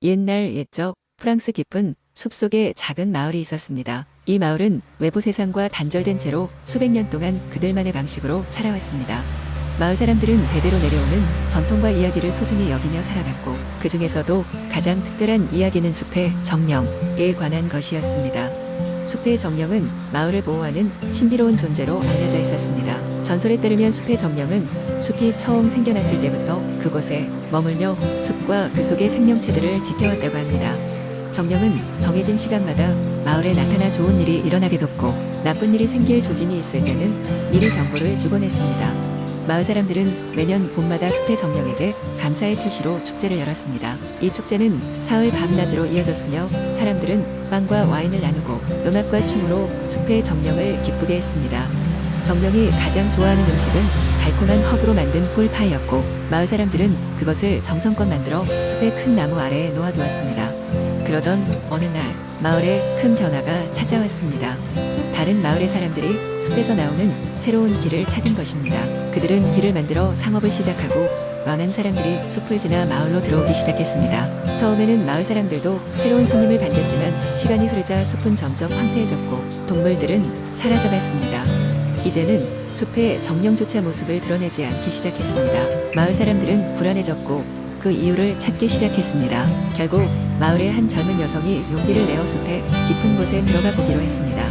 옛날 옛적 프랑스 깊은 숲속에 작은 마을이 있었습니다. 이 마을은 외부 세상과 단절된 채로 수백 년 동안 그들만의 방식으로 살아왔습니다. 마을 사람들은 대대로 내려오는 전통과 이야기를 소중히 여기며 살아갔고, 그 중에서도 가장 특별한 이야기는 숲의 정령에 관한 것이었습니다. 숲의 정령은 마을을 보호하는 신비로운 존재로 알려져 있었습니다. 전설에 따르면 숲의 정령은 숲이 처음 생겨났을 때부터 그곳에 머물며 숲과 그 속의 생명체들을 지켜왔다고 합니다. 정령은 정해진 시간마다 마을에 나타나 좋은 일이 일어나게 돕고, 나쁜 일이 생길 조짐이 있을 때는 미리 경고를 주곤 했습니다. 마을 사람들은 매년 봄마다 숲의 정령에게 감사의 표시로 축제를 열었습니다. 이 축제는 사흘 밤낮으로 이어졌으며, 사람들은 빵과 와인을 나누고 음악과 춤으로 숲의 정령을 기쁘게 했습니다. 정령이 가장 좋아하는 음식은 달콤한 허브로 만든 꿀파이였고, 마을 사람들은 그것을 정성껏 만들어 숲의 큰 나무 아래에 놓아두었습니다. 그러던 어느 날 마을에 큰 변화가 찾아왔습니다. 다른 마을의 사람들이 숲에서 나오는 새로운 길을 찾은 것입니다. 그들은 길을 만들어 상업을 시작하고, 많은 사람들이 숲을 지나 마을로 들어오기 시작했습니다. 처음에는 마을 사람들도 새로운 손님을 반겼지만, 시간이 흐르자 숲은 점점 황폐해졌고 동물들은 사라져갔습니다. 이제는 숲의 정령조차 모습을 드러내지 않기 시작했습니다. 마을 사람들은 불안해졌고 그 이유를 찾기 시작했습니다. 결국 마을의 한 젊은 여성이 용기를 내어 숲의 깊은 곳에 들어가 보기로 했습니다.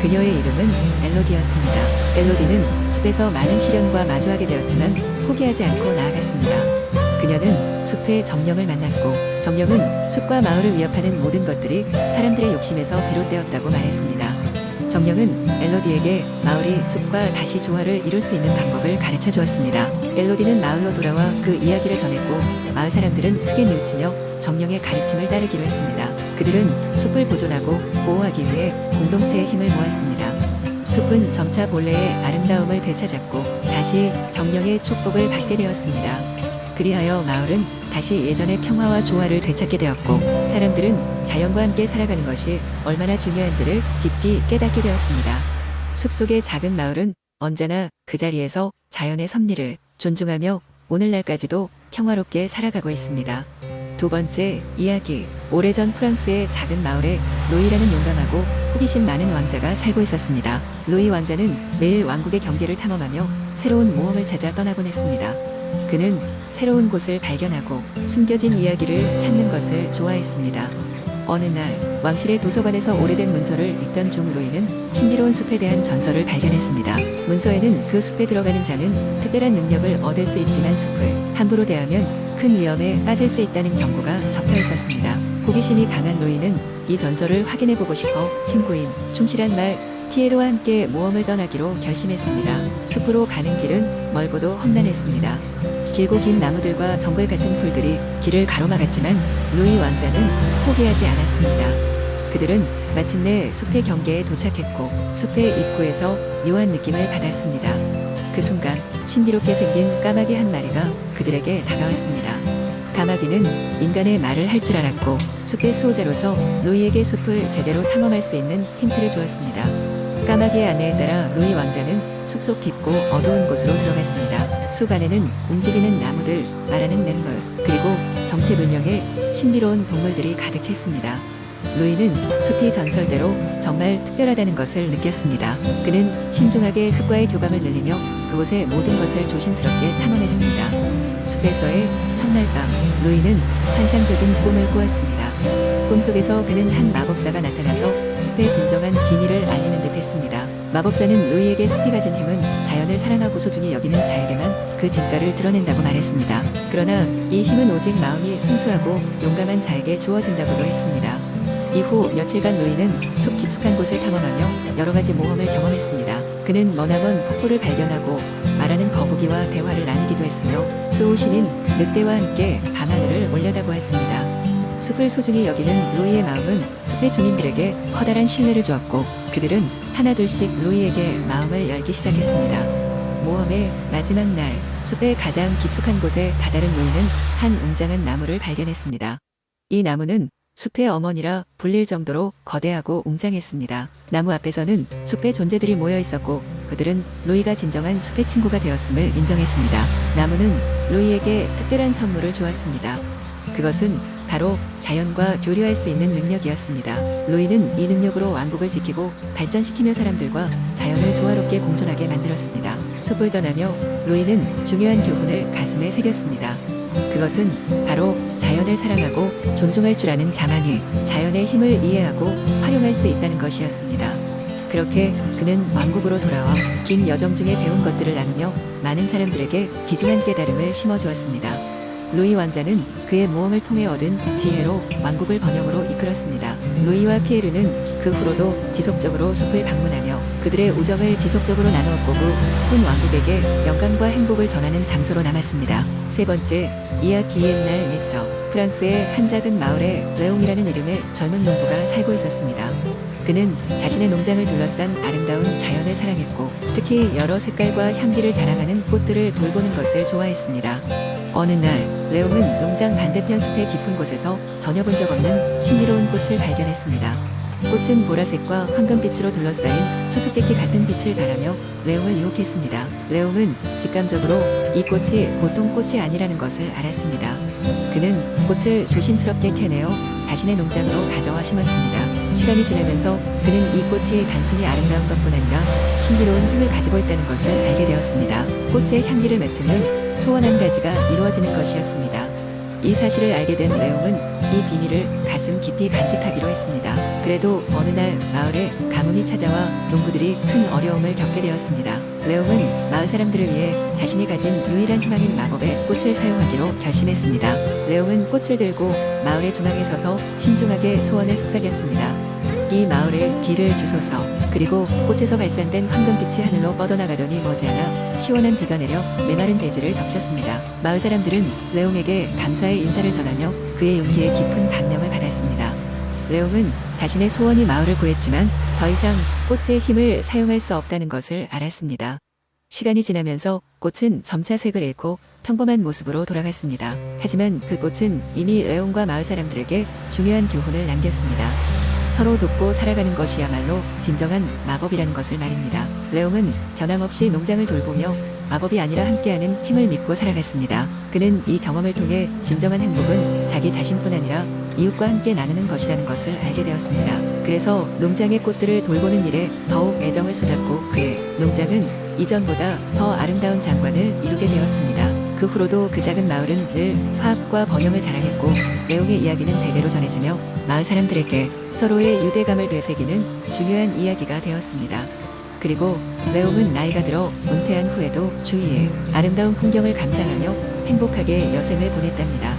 그녀의 이름은 엘로디였습니다. 엘로디는 숲에서 많은 시련과 마주하게 되었지만 포기하지 않고 나아갔습니다. 그녀는 숲의 정령을 만났고, 정령은 숲과 마을을 위협하는 모든 것들이 사람들의 욕심에서 비롯되었다고 말했습니다. 정령은 엘로디에게 마을이 숲과 다시 조화를 이룰 수 있는 방법을 가르쳐 주었습니다. 엘로디는 마을로 돌아와 그 이야기를 전했고, 마을 사람들은 크게 뉘우치며 정령의 가르침을 따르기로 했습니다. 그들은 숲을 보존하고 보호하기 위해 공동체의 힘을 모았습니다. 숲은 점차 본래의 아름다움을 되찾았고, 다시 정령의 축복을 받게 되었습니다. 그리하여 마을은 다시 예전의 평화와 조화를 되찾게 되었고, 사람들은 자연과 함께 살아가는 것이 얼마나 중요한지를 깊이 깨닫게 되었습니다. 숲속의 작은 마을은 언제나 그 자리에서 자연의 섭리를 존중하며 오늘날까지도 평화롭게 살아가고 있습니다. 두 번째 이야기. 오래전 프랑스의 작은 마을에 루이라는 용감하고 호기심 많은 왕자가 살고 있었습니다. 루이 왕자는 매일 왕국의 경계를 탐험하며 새로운 모험을 찾아 떠나곤 했습니다. 그는 새로운 곳을 발견하고 숨겨진 이야기를 찾는 것을 좋아했습니다. 어느 날 왕실의 도서관에서 오래된 문서를 읽던 중 루이는 신비로운 숲에 대한 전설을 발견했습니다. 문서에는 그 숲에 들어가는 자는 특별한 능력을 얻을 수 있지만 숲을 함부로 대하면 큰 위험에 빠질 수 있다는 경고가 적혀 있었습니다. 호기심이 강한 루이는 이 전설을 확인해보고 싶어 친구인 충실한 말 피에로와 함께 모험을 떠나기로 결심했습니다. 숲으로 가는 길은 멀고도 험난했습니다. 길고 긴 나무들과 정글 같은 풀들이 길을 가로막았지만 루이 왕자는 포기하지 않았습니다. 그들은 마침내 숲의 경계에 도착했고, 숲의 입구에서 묘한 느낌을 받았습니다. 그 순간 신비롭게 생긴 까마귀 한 마리가 그들에게 다가왔습니다. 까마귀는 인간의 말을 할 줄 알았고, 숲의 수호자로서 루이에게 숲을 제대로 탐험할 수 있는 힌트를 주었습니다. 까마귀의 안내에 따라 루이 왕자는 숲속 깊고 어두운 곳으로 들어갔습니다. 숲 안에는 움직이는 나무들, 말하는 냇물, 그리고 정체불명의 신비로운 동물들이 가득했습니다. 루이는 숲이 전설대로 정말 특별하다는 것을 느꼈습니다. 그는 신중하게 숲과의 교감을 늘리며 그곳의 모든 것을 조심스럽게 탐험했습니다. 숲에서의 첫날 밤, 루이는 환상적인 꿈을 꾸었습니다. 꿈속에서 그는 한 마법사가 나타나서 숲의 진정한 비밀을 알리는 듯 했습니다. 마법사는 루이에게 숲이 가진 힘은 자연을 사랑하고 소중히 여기는 자에게만 그 진가를 드러낸다고 말했습니다. 그러나 이 힘은 오직 마음이 순수하고 용감한 자에게 주어진다고도 했습니다. 이후 며칠간 루이는 숲 깊숙한 곳을 탐험하며 여러 가지 모험을 경험했습니다. 그는 머나먼 폭포를 발견하고 말하는 거북이와 대화를 나누기도 했으며, 수호신인 늑대와 함께 밤하늘을 올려다보았습니다. 숲을 소중히 여기는 루이의 마음은 숲의 주민들에게 커다란 신뢰를 주었고, 그들은 하나둘씩 루이에게 마음을 열기 시작했습니다. 모험의 마지막 날, 숲의 가장 깊숙한 곳에 다다른 루이는 한 웅장한 나무를 발견했습니다. 이 나무는 숲의 어머니라 불릴 정도로 거대하고 웅장했습니다. 나무 앞에서는 숲의 존재들이 모여 있었고, 그들은 루이가 진정한 숲의 친구가 되었음을 인정했습니다. 나무는 루이에게 특별한 선물을 주었습니다. 그것은 바로 자연과 교류할 수 있는 능력이었습니다. 로이는 이 능력으로 왕국을 지키고 발전시키며 사람들과 자연을 조화롭게 공존하게 만들었습니다. 숲을 떠나며 로이는 중요한 교훈을 가슴에 새겼습니다. 그것은 바로 자연을 사랑하고 존중할 줄 아는 자만이 자연의 힘을 이해하고 활용할 수 있다는 것이었습니다. 그렇게 그는 왕국으로 돌아와 긴 여정 중에 배운 것들을 나누며 많은 사람들에게 귀중한 깨달음을 심어주었습니다. 로이 왕자는 그의 모험을 통해 얻은 지혜로 왕국을 번영으로 이끌었습니다. 로이와 피에르는 그 후로도 지속적으로 숲을 방문하며 그들의 우정을 지속적으로 나누었고 그 숲은 왕국에게 영감과 행복을 전하는 장소로 남았습니다. 세 번째, 이야기 옛날 옛적 프랑스의 한 작은 마을에 레옹이라는 이름의 젊은 농부가 살고 있었습니다. 그는 자신의 농장을 둘러싼 아름다운 자연을 사랑했고 특히 여러 색깔과 향기를 자랑하는 꽃들을 돌보는 것을 좋아했습니다. 어느 날 레옹은 농장 반대편 숲의 깊은 곳에서 전혀 본 적 없는 신비로운 꽃을 발견했습니다. 꽃은 보라색과 황금빛으로 둘러싸인 수수께끼 같은 빛을 발하며 레옹을 유혹했습니다. 레옹은 직감적으로 이 꽃이 보통 꽃이 아니라는 것을 알았습니다. 그는 꽃을 조심스럽게 캐내어 자신의 농장으로 가져와 심었습니다. 시간이 지나면서 그는 이 꽃이 단순히 아름다운 것뿐 아니라 신비로운 힘을 가지고 있다는 것을 알게 되었습니다. 꽃의 향기를 맡으면 소원 한 가지가 이루어지는 것이었습니다. 이 사실을 알게 된 레옹은 이 비밀을 가슴 깊이 간직하기로 했습니다. 그래도 어느 날 마을에 가뭄이 찾아와 농부들이 큰 어려움을 겪게 되었습니다. 레옹은 마을 사람들을 위해 자신이 가진 유일한 희망인 마법의 꽃을 사용하기로 결심했습니다. 레옹은 꽃을 들고 마을의 중앙에 서서 신중하게 소원을 속삭였습니다. 이 마을에 비를 주소서. 그리고 꽃에서 발산된 황금빛이 하늘로 뻗어나가더니 머지않아 시원한 비가 내려 메마른 대지를 적셨습니다. 마을 사람들은 레옹에게 감사의 인사를 전하며 그의 용기에 깊은 감명을 받았습니다. 레옹은 자신의 소원이 마을을 구했지만 더 이상 꽃의 힘을 사용할 수 없다는 것을 알았습니다. 시간이 지나면서 꽃은 점차 색을 잃고 평범한 모습으로 돌아갔습니다. 하지만 그 꽃은 이미 레옹과 마을 사람들에게 중요한 교훈을 남겼습니다. 서로 돕고 살아가는 것이야말로 진정한 마법이라는 것을 말입니다. 레옹은 변함없이 농장을 돌보며 마법이 아니라 함께하는 힘을 믿고 살아갔습니다. 그는 이 경험을 통해 진정한 행복은 자기 자신뿐 아니라 이웃과 함께 나누는 것이라는 것을 알게 되었습니다. 그래서 농장의 꽃들을 돌보는 일에 더욱 애정을 쏟았고 그의 농장은 이전보다 더 아름다운 장관을 이루게 되었습니다. 그 후로도 그 작은 마을은 늘 화합과 번영을 자랑했고 레옹의 이야기는 대대로 전해지며 마을 사람들에게 서로의 유대감을 되새기는 중요한 이야기가 되었습니다. 그리고 레옹은 나이가 들어 은퇴한 후에도 주위의 아름다운 풍경을 감상하며 행복하게 여생을 보냈답니다.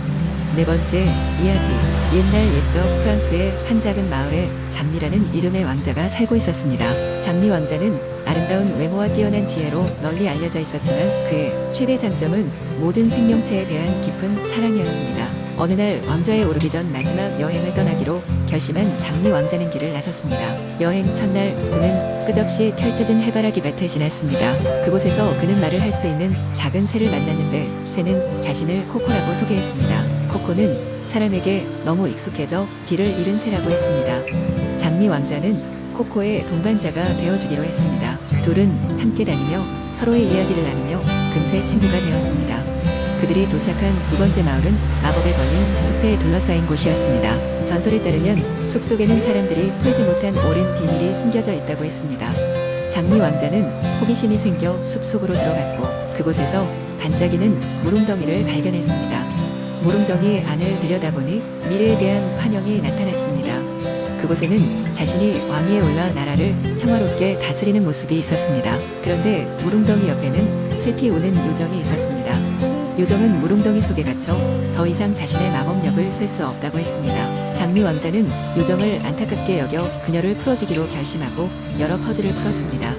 네 번째 이야기. 옛날 옛적 프랑스의 한 작은 마을에 장미라는 이름의 왕자가 살고 있었습니다. 장미 왕자는 아름다운 외모와 뛰어난 지혜로 널리 알려져 있었지만 그의 최대 장점은 모든 생명체에 대한 깊은 사랑이었습니다. 어느 날 왕좌에 오르기 전 마지막 여행을 떠나기로 결심한 장미 왕자는 길을 나섰습니다. 여행 첫날 그는 끝없이 펼쳐진 해바라기 밭을 지났습니다. 그곳에서 그는 말을 할 수 있는 작은 새를 만났는데 새는 자신을 코코라고 소개했습니다. 코코는 사람에게 너무 익숙해져 길을 잃은 새라고 했습니다. 장미 왕자는 코코의 동반자가 되어주기로 했습니다. 둘은 함께 다니며 서로의 이야기를 나누며 금세 친구가 되었습니다. 그들이 도착한 두 번째 마을은 마법에 걸린 숲에 둘러싸인 곳이었습니다. 전설에 따르면 숲 속에는 사람들이 풀지 못한 오랜 비밀이 숨겨져 있다고 했습니다. 장미 왕자는 호기심이 생겨 숲 속으로 들어갔고 그곳에서 반짝이는 물웅덩이를 발견했습니다. 물웅덩이 안을 들여다보니 미래에 대한 환영이 나타났습니다. 그곳에는 자신이 왕위에 올라 나라를 평화롭게 다스리는 모습이 있었습니다. 그런데 물웅덩이 옆에는 슬피 우는 요정이 있었습니다. 요정은 물웅덩이 속에 갇혀 더 이상 자신의 마법력을 쓸 수 없다고 했습니다. 장미 왕자는 요정을 안타깝게 여겨 그녀를 풀어주기로 결심하고 여러 퍼즐을 풀었습니다.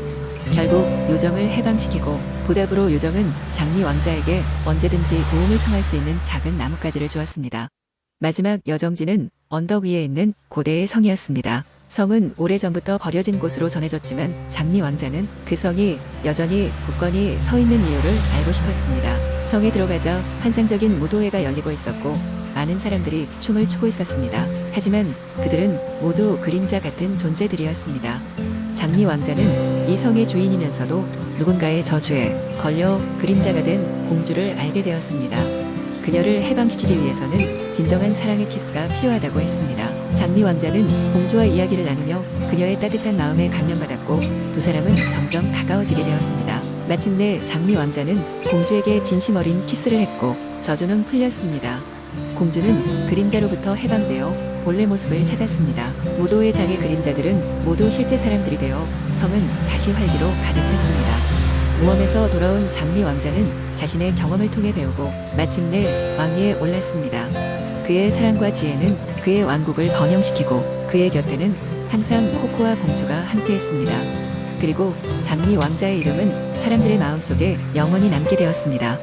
결국 요정을 해방시키고 보답으로 요정은 장미 왕자에게 언제든지 도움을 청할 수 있는 작은 나뭇가지를 주었습니다. 마지막 여정지는 언덕 위에 있는 고대의 성이었습니다. 성은 오래전부터 버려진 곳으로 전해졌지만 장미 왕자는 그 성이 여전히 굳건히 서 있는 이유를 알고 싶었습니다. 성에 들어가자 환상적인 무도회가 열리고 있었고 많은 사람들이 춤을 추고 있었습니다. 하지만 그들은 모두 그림자 같은 존재들이었습니다. 장미 왕자는 이 성의 주인이면서도 누군가의 저주에 걸려 그림자가 된 공주를 알게 되었습니다. 그녀를 해방시키기 위해서는 진정한 사랑의 키스가 필요하다고 했습니다. 장미 왕자는 공주와 이야기를 나누며 그녀의 따뜻한 마음에 감명받았고 두 사람은 점점 가까워지게 되었습니다. 마침내 장미 왕자는 공주에게 진심 어린 키스를 했고 저주는 풀렸습니다. 공주는 그림자로부터 해방되어 본래 모습을 찾았습니다. 무도의 장의 그림자들은 모두 실제 사람들이 되어 성은 다시 활기로 가득 찼습니다. 모험에서 돌아온 장미 왕자는 자신의 경험을 통해 배우고 마침내 왕위에 올랐습니다. 그의 사랑과 지혜는 그의 왕국을 번영시키고 그의 곁에는 항상 코코아 공주가 함께했습니다. 그리고 장미 왕자의 이름은 사람들의 마음속에 영원히 남게 되었습니다.